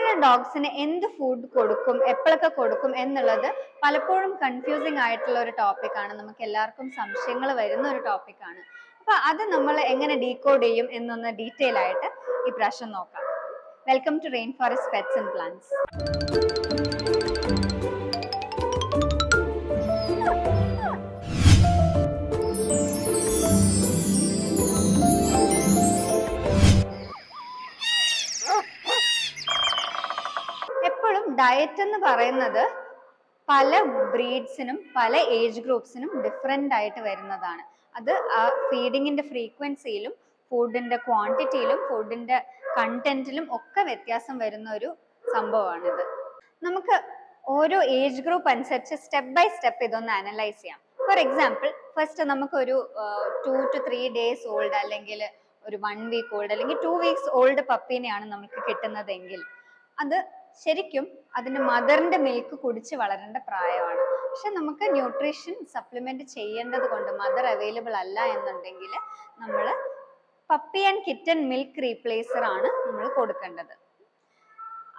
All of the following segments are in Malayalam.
എങ്ങനെ ഡോഗ്സിന് എന്ത് ഫുഡ് കൊടുക്കും, എപ്പോഴൊക്കെ കൊടുക്കും എന്നുള്ളത് പലപ്പോഴും കൺഫ്യൂസിങ് ആയിട്ടുള്ള ഒരു ടോപ്പിക്കാണ്. നമുക്ക് എല്ലാവർക്കും സംശയങ്ങൾ വരുന്ന ഒരു ടോപ്പിക്കാണ്. അപ്പൊ അത് നമ്മൾ എങ്ങനെ ഡീകോഡ് ചെയ്യും എന്നൊന്ന് ഡീറ്റെയിൽ ആയിട്ട് ഈ പ്രാവശ്യം നോക്കാം. Welcome to rainforest pets and plants. എപ്പോഴും ഡയറ്റ് എന്ന് പറയുന്നത് പല ബ്രീഡ്സിനും പല ഏജ് ഗ്രൂപ്പ്സിനും ഡിഫറെൻ്റ് ആയിട്ട് വരുന്നതാണ്. അത് ആ ഫീഡിങ്ങിന്റെ ഫ്രീക്വൻസിയിലും ഫുഡിന്റെ ക്വാണ്ടിറ്റിയിലും ഫുഡിന്റെ കണ്ടന്റിലും ഒക്കെ വ്യത്യാസം വരുന്ന ഒരു സംഭവമാണിത്. നമുക്ക് ഓരോ ഏജ് ഗ്രൂപ്പ് അനുസരിച്ച് സ്റ്റെപ്പ് ബൈ സ്റ്റെപ്പ് ഇതൊന്ന് അനലൈസ് ചെയ്യാം. ഫോർ എക്സാമ്പിൾ, ഫസ്റ്റ് നമുക്കൊരു 2 to 3 days ഓൾഡ് അല്ലെങ്കിൽ ഒരു 1 week ഓൾഡ് അല്ലെങ്കിൽ 2 weeks ഓൾഡ് പപ്പീനെയാണ് നമുക്ക് കിട്ടുന്നതെങ്കിൽ അത് ശരിക്കും അതിന്റെ മദറിന്റെ മിൽക്ക് കുടിച്ച് വളരേണ്ട പ്രായമാണ്. പക്ഷെ നമുക്ക് ന്യൂട്രീഷൻ സപ്ലിമെന്റ് ചെയ്യേണ്ടത് കൊണ്ട് മദർ അവൈലബിൾ അല്ല എന്നുണ്ടെങ്കിൽ നമ്മൾ puppy and kitten milk replacer ആണ് നമ്മൾ കൊടുക്കേണ്ടത്.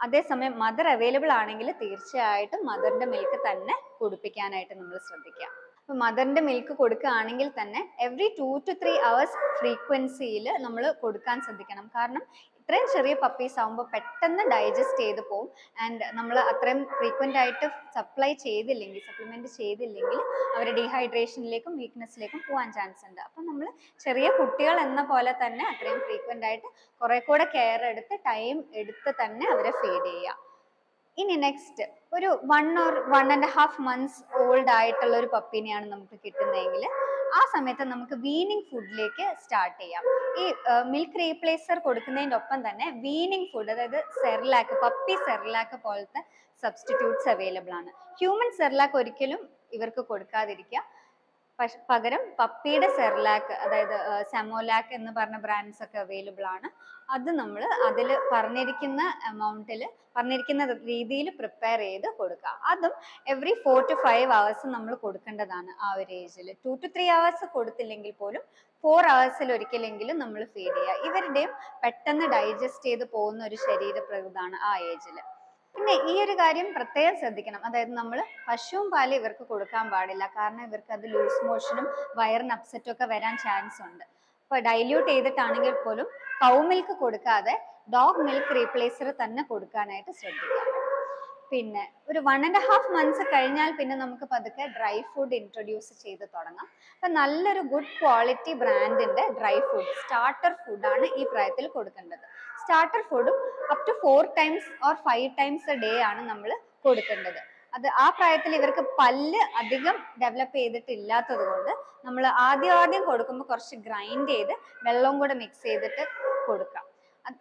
അതേസമയം മദർ അവൈലബിൾ ആണെങ്കിൽ തീർച്ചയായിട്ടും മദറിന്റെ മിൽക്ക് തന്നെ കുടിപ്പിക്കാനായിട്ട് നമ്മൾ ശ്രദ്ധിക്കുക. അപ്പൊ മദറിന്റെ മിൽക്ക് കൊടുക്കുകയാണെങ്കിൽ തന്നെ എവറി 2 to 3 hours ഫ്രീക്വൻസിയിൽ നമ്മൾ കൊടുക്കാൻ ശ്രദ്ധിക്കണം. കാരണം ഇത്രയും ചെറിയ പപ്പീസ് ആകുമ്പോൾ പെട്ടെന്ന് ഡൈജസ്റ്റ് ചെയ്ത് പോകും. ആൻഡ് നമ്മൾ അത്രയും ഫ്രീക്വൻ്റ് ആയിട്ട് സപ്ലിമെന്റ് ചെയ്തില്ലെങ്കിൽ അവർ ഡീഹൈഡ്രേഷനിലേക്കും വീക്ക്നെസ്സിലേക്കും പോകാൻ ചാൻസ് ഉണ്ട്. അപ്പം നമ്മൾ ചെറിയ കുട്ടികൾ എന്ന പോലെ തന്നെ അത്രയും ഫ്രീക്വൻ്റ് ആയിട്ട് കുറെ കൂടെ കെയർ എടുത്ത് ടൈം എടുത്ത് തന്നെ അവരെ ഫീഡ് ചെയ്യുക. ഇനി നെക്സ്റ്റ് ഒരു 1 or 1.5 months ഓൾഡ് ആയിട്ടുള്ള ഒരു പപ്പീനെയാണ് നമുക്ക് കിട്ടുന്നതെങ്കിൽ ആ സമയത്ത് നമുക്ക് വീനിങ് ഫുഡിലേക്ക് സ്റ്റാർട്ട് ചെയ്യാം. ഈ മിൽക്ക് റീപ്ലേസർ കൊടുക്കുന്നതിൻ്റെ ഒപ്പം തന്നെ വീനിങ് ഫുഡ്, അതായത് സെർലാക്ക്, പപ്പി സെർലാക്ക് പോലത്തെ സബ്സ്റ്റിറ്റ്യൂട്ട്സ് അവൈലബിൾ ആണ്. ഹ്യൂമൻ സെർലാക്ക് ഒരിക്കലും ഇവർക്ക് കൊടുക്കാതിരിക്കുക. പകരം പപ്പിയുടെ സെർലാക്ക്, അതായത് സെമോലാക്ക് എന്ന് പറഞ്ഞ ബ്രാൻഡ്സ് ഒക്കെ അവൈലബിൾ ആണ്. അത് നമ്മൾ അതിൽ പറഞ്ഞിരിക്കുന്ന എമൗണ്ടിൽ പറഞ്ഞിരിക്കുന്ന രീതിയിൽ പ്രിപ്പയർ ചെയ്ത് കൊടുക്കുക. അതും എവറി 4 to 5 hours നമ്മൾ കൊടുക്കേണ്ടതാണ്. ആ ഒരു ഏജിൽ 2 to 3 hours കൊടുത്തില്ലെങ്കിൽ പോലും 4 hours ഒരിക്കലെങ്കിലും നമ്മൾ ഫീഡ് ചെയ്യുക. ഇവരുടെയും പെട്ടെന്ന് ഡൈജസ്റ്റ് ചെയ്ത് പോകുന്ന ഒരു ശരീരപ്രകൃതാണ് ആ ഏജിൽ. പിന്നെ ഈ ഒരു കാര്യം പ്രത്യേകം ശ്രദ്ധിക്കണം. അതായത് നമ്മൾ പശുവും പാല് ഇവർക്ക് കൊടുക്കാൻ പാടില്ല. കാരണം ഇവർക്ക് അത് ലൂസ് മോഷനും വയറിന് അപ്സെറ്റും ഒക്കെ വരാൻ ചാൻസ് ഉണ്ട്. അപ്പോൾ ഡൈല്യൂട്ട് ചെയ്തിട്ടാണെങ്കിൽ പോലും കൗ മിൽക്ക് കൊടുക്കാതെ ഡോഗ് മിൽക്ക് റീപ്ലേസർ തന്നെ കൊടുക്കാനായിട്ട് ശ്രദ്ധിക്കുക. പിന്നെ ഒരു 1.5 months കഴിഞ്ഞാൽ പിന്നെ നമുക്ക് പതുക്കെ ഡ്രൈ ഫുഡ് ഇൻട്രൊഡ്യൂസ് ചെയ്ത് തുടങ്ങാം. അപ്പം നല്ലൊരു ഗുഡ് ക്വാളിറ്റി ബ്രാൻഡിന്റെ ഡ്രൈ ഫുഡ്, സ്റ്റാർട്ടർ ഫുഡാണ് ഈ പ്രായത്തിൽ കൊടുക്കേണ്ടത്. സ്റ്റാർട്ടർ ഫുഡും up to 4 times or 5 times a day ആണ് നമ്മൾ കൊടുക്കേണ്ടത്. അത് ആ പ്രായത്തിൽ ഇവർക്ക് പല്ല് അധികം ഡെവലപ്പ് ചെയ്തിട്ടില്ലാത്തത് കൊണ്ട് നമ്മൾ ആദ്യം കൊടുക്കുമ്പോൾ കുറച്ച് ഗ്രൈൻഡ് ചെയ്ത് വെള്ളവും കൂടെ മിക്സ് ചെയ്തിട്ട് കൊടുക്കാം.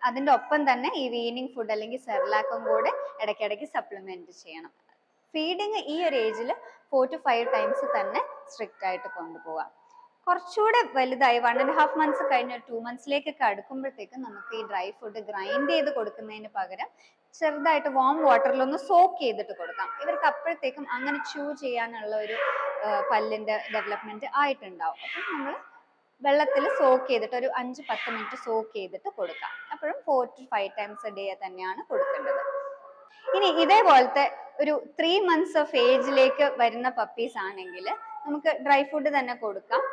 അതിൻ്റെ ഒപ്പം തന്നെ ഈ വീനിങ് ഫുഡ് അല്ലെങ്കിൽ സെർലാക്കും കൂടെ ഇടയ്ക്കിടയ്ക്ക് സപ്ലിമെന്റ് ചെയ്യണം. ഫീഡിങ് ഈ ഒരു ഏജിൽ 4 to 5 times തന്നെ സ്ട്രിക്റ്റ് ആയിട്ട് കൊണ്ടുപോകാം. കുറച്ചുകൂടെ വലുതായി 1.5 months കഴിഞ്ഞ 2 monthsലേക്കൊക്കെ അടുക്കുമ്പോഴത്തേക്കും നമുക്ക് ഈ ഡ്രൈ ഫുഡ് ഗ്രൈൻഡ് ചെയ്ത് കൊടുക്കുന്നതിന് പകരം ചെറുതായിട്ട് വാം വാട്ടറിലൊന്ന് സോക്ക് ചെയ്തിട്ട് കൊടുക്കാം. ഇവർക്ക് അപ്പോഴത്തേക്കും അങ്ങനെ ചൂ ചെയ്യാനുള്ള ഒരു പല്ലിന്റെ ഡെവലപ്മെന്റ് ആയിട്ടുണ്ടാവും. അപ്പം നമ്മൾ വെള്ളത്തിൽ സോക്ക് ചെയ്തിട്ട് ഒരു 5-10 minutes സോക്ക് ചെയ്തിട്ട് കൊടുക്കാം. അപ്പോഴും 4 to 5 times a day തന്നെയാണ് കൊടുക്കേണ്ടത്. ഇനി ഇതേപോലത്തെ ഒരു 3 months ഓഫ് ഏജിലേക്ക് വരുന്ന പപ്പീസ് ആണെങ്കിൽ നമുക്ക് ഡ്രൈ ഫുഡ് തന്നെ കൊടുക്കാം.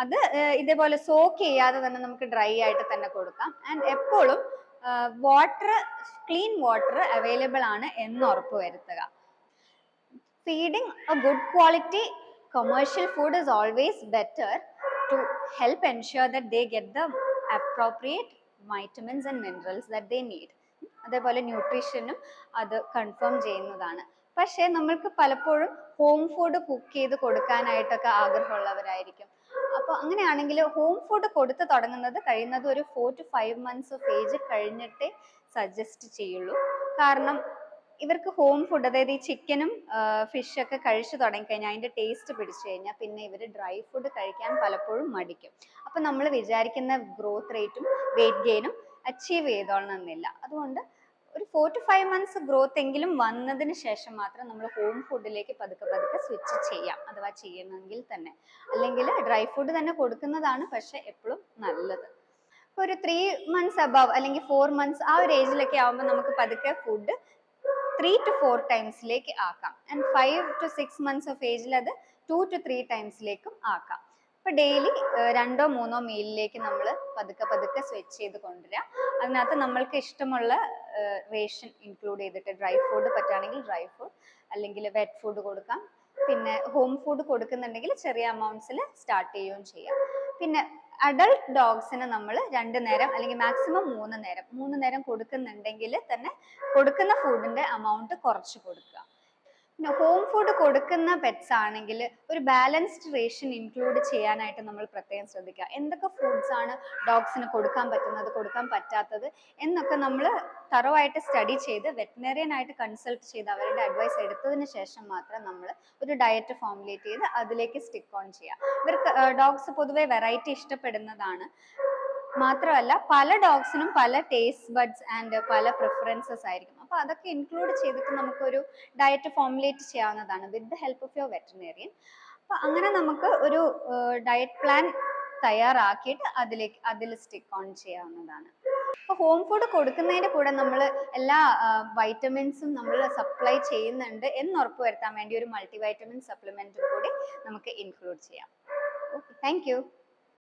അത് ഇതേപോലെ സോക്ക് ചെയ്യാതെ തന്നെ നമുക്ക് ഡ്രൈ ആയിട്ട് തന്നെ കൊടുക്കാം. ആൻഡ് എപ്പോഴും ക്ലീൻ വാട്ടർ അവൈലബിൾ ആണ് എന്ന് ഉറപ്പ് വരുത്തുക. Feeding A good quality commercial food is always better to help ensure that they get the appropriate vitamins and minerals that they need. അതേപോലെ ന്യൂട്രീഷനും അത് കൺഫേം ചെയ്യുന്നതാണ്. പക്ഷേ നമ്മൾക്ക് പലപ്പോഴും ഹോം ഫുഡ് കുക്ക് ചെയ്ത് കൊടുക്കാനായിട്ടൊക്കെ ആഗ്രഹമുള്ളവരായിരിക്കും. അപ്പോൾ അങ്ങനെയാണെങ്കിൽ ഹോം ഫുഡ് കൊടുത്ത് തുടങ്ങുന്നത് കഴിയുന്നത് ഒരു 4 to 5 months ഓഫ് ഏജ് കഴിഞ്ഞിട്ടേ സജസ്റ്റ് ചെയ്യുള്ളൂ. കാരണം ഇവർക്ക് ഹോം ഫുഡ്, അതായത് ഈ ചിക്കനും ഫിഷൊക്കെ കഴിച്ചു തുടങ്ങിക്കഴിഞ്ഞാൽ അതിൻ്റെ ടേസ്റ്റ് പിടിച്ചു കഴിഞ്ഞാൽ പിന്നെ ഇവർ ഡ്രൈ ഫുഡ് കഴിക്കാൻ പലപ്പോഴും മടിക്കും. അപ്പം നമ്മൾ വിചാരിക്കുന്ന ഗ്രോത്ത് റേറ്റും വെയിറ്റ് ഗെയിനും അച്ചീവ് ചെയ്തോളണമെന്നില്ല. അതുകൊണ്ട് ഒരു 4 to 5 months ഗ്രോത്ത് എങ്കിലും വന്നതിന് ശേഷം മാത്രം നമ്മൾ ഹോം ഫുഡിലേക്ക് പതുക്കെ സ്വിച്ച് ചെയ്യാം, അഥവാ ചെയ്യണമെങ്കിൽ തന്നെ. അല്ലെങ്കിൽ ഡ്രൈ ഫുഡ് തന്നെ കൊടുക്കുന്നതാണ് പക്ഷെ എപ്പോഴും നല്ലത്. ഒരു 3 months above അല്ലെങ്കിൽ 4 months ആ ഒരു ഏജിലൊക്കെ ആവുമ്പോൾ നമുക്ക് പതുക്കെ ഫുഡ് 3 to 4 ടൈംസിലേക്ക് ആക്കാം. ആൻഡ് 5 to 6 months ഓഫ് ഏജിൽ അത് 2 to 3 ടൈംസിലേക്കും ആക്കാം. അപ്പൊ ഡെയിലി 2 or 3 മീലിലേക്ക് നമ്മൾ പതുക്കെ പതുക്കെ സ്വിച്ച് ചെയ്ത് കൊണ്ടുവരാം. അതിനകത്ത് നമ്മൾക്ക് ഇഷ്ടമുള്ള റേഷൻ ഇൻക്ലൂഡ് ചെയ്തിട്ട് ഡ്രൈ ഫുഡ് പറ്റുകയാണെങ്കിൽ ഡ്രൈ ഫുഡ്, അല്ലെങ്കിൽ വെറ്റ് ഫുഡ് കൊടുക്കാം. പിന്നെ ഹോം ഫുഡ് കൊടുക്കുന്നുണ്ടെങ്കിൽ ചെറിയ അമൗണ്ട്സിൽ സ്റ്റാർട്ട് ചെയ്യുകയും ചെയ്യാം. പിന്നെ അഡൾട്ട് ഡോഗ്സിന് നമ്മൾ 2 നേരം അല്ലെങ്കിൽ മാക്സിമം 3 നേരം കൊടുക്കുന്നുണ്ടെങ്കിൽ തന്നെ കൊടുക്കുന്ന ഫുഡിന്റെ അമൗണ്ട് കുറച്ച് കൊടുക്കുക. പിന്നെ ഹോം ഫുഡ് കൊടുക്കുന്ന പെറ്റ്സ് ആണെങ്കിൽ ഒരു ബാലൻസ്ഡ് റേഷൻ ഇൻക്ലൂഡ് ചെയ്യാനായിട്ട് നമ്മൾ പ്രത്യേകം ശ്രദ്ധിക്കുക. എന്തൊക്കെ ഫുഡ്സ് ആണ് ഡോഗ്സിന് കൊടുക്കാൻ പറ്റുന്നത്, കൊടുക്കാൻ പറ്റാത്തത് എന്നൊക്കെ നമ്മൾ തറവായിട്ട് സ്റ്റഡി ചെയ്ത് വെറ്റിനറിയൻ ആയിട്ട് കൺസൾട്ട് ചെയ്ത് അവരുടെ അഡ്വൈസ് എടുത്തതിന് ശേഷം മാത്രം നമ്മൾ ഒരു ഡയറ്റ് ഫോർമുലേറ്റ് ചെയ്ത് അതിലേക്ക് സ്റ്റിക്ക് ഓൺ ചെയ്യുക. ഇവർക്ക് ഡോഗ്സ് പൊതുവെ വെറൈറ്റി ഇഷ്ടപ്പെടുന്നതാണ്. മാത്രമല്ല പല ഡോഗ്സിനും പല ടേസ്റ്റ് ബഡ്സ് ആൻഡ് പല പ്രിഫറൻസസ് ആയിരിക്കും. അപ്പൊ അതൊക്കെ ഇൻക്ലൂഡ് ചെയ്തിട്ട് നമുക്കൊരു ഡയറ്റ് ഫോർമുലേറ്റ് ചെയ്യാവുന്നതാണ് with the help of your veterinarian. അപ്പൊ അങ്ങനെ നമുക്ക് ഒരു ഡയറ്റ് പ്ലാൻ തയ്യാറാക്കിയിട്ട് അതിൽ സ്റ്റിക്ക് ഓൺ ചെയ്യാവുന്നതാണ്. അപ്പൊ ഹോം ഫുഡ് കൊടുക്കുന്നതിന്റെ കൂടെ നമ്മൾ എല്ലാ വൈറ്റമിൻസും നമ്മൾ സപ്ലൈ ചെയ്യുന്നുണ്ട് എന്ന് ഉറപ്പുവരുത്താൻ വേണ്ടി ഒരു മൾട്ടി വൈറ്റമിൻ സപ്ലിമെന്റും കൂടി നമുക്ക് ഇൻക്ലൂഡ് ചെയ്യാം. Okay, thank you.